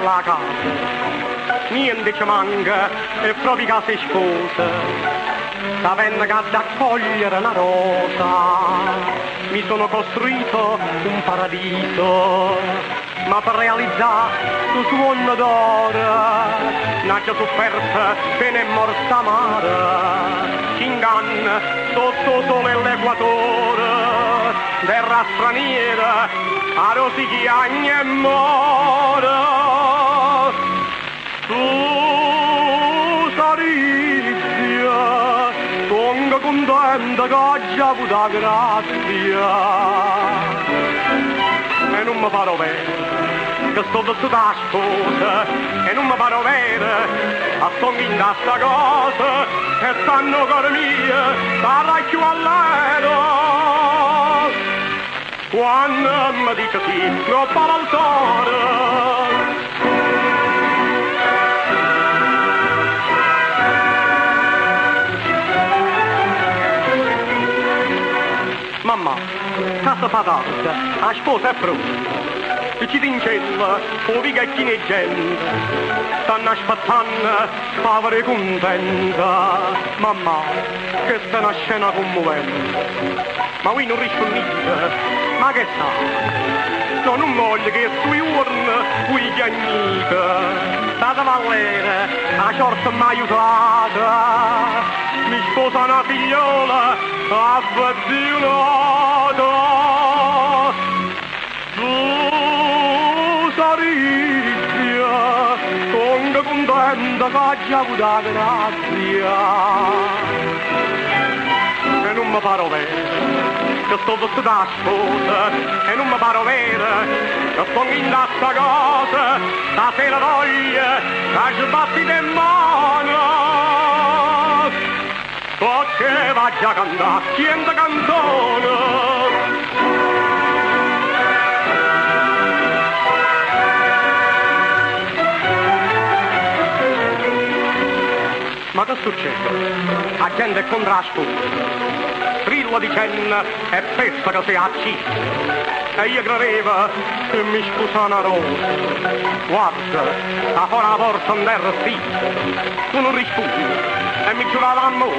la casa, niente ci manca e proprio che si sposa, sapendo che ad accogliere una rosa mi sono costruito un paradiso, ma per realizzare il suono d'oro nasce sofferta pena e morta amara, ci inganna sotto sole l'equatore, terra straniera, a rosicchiagni e more. Tu sarizia, sono contenta che oggi ho avuto grazia. E non mi pare vero, che sto vestito da sposa, e non mi pare vero, a sto in sta cosa, che stanno con mia, sarà più all'ero. Quando mi dice sì, troppo all'altare. Mamma, casa fa tarda, la sposa è pronta. E ci tincella, o vigacchini e gente, stanno aspettando, povera e contenta. Mamma, questa è una scena commovente. Ma voi non rispondete, ma che sa? No, non voglio che sui urni voi chiagnite. State valere, la sorte mi ha aiutata. Mi sposa una figliola affezionata. Tu sarizia, sono contenta che oggi ho avuto grazia. E non mi pare vero, che sto vestito da sposa, e non mi pare vero, che sto in sta cosa, stasera voglia, che ci batti in mano. Perché vaggi a cantare, chienta canzone. Ma che succede? La gente è contro la sposa. Strilla dicendo è festa che si accisa. E io credevo che mi scusa una rosa. Guarda, sta fuori la porta in terra tu non rispondi. E mi giurava l'amore,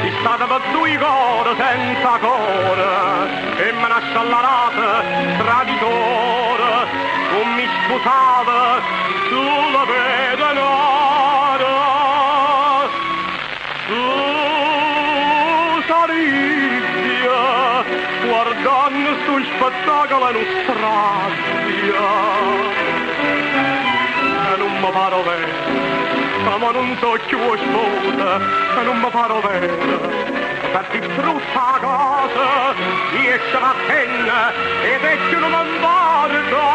è stata per due cuore senza cuore, e me ne ha sciallarata traditore, non mi sposava sulla pedonara. Tu sarizia, guardando sto spettacolo non strazia, e non mi pare vero. Ma non so più sposa, e non mi pare vero, perché brutta cosa, riesce a tenere, ed è che non mi guarda.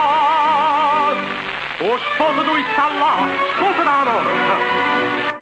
O sposa tu sta là, sposa da morte.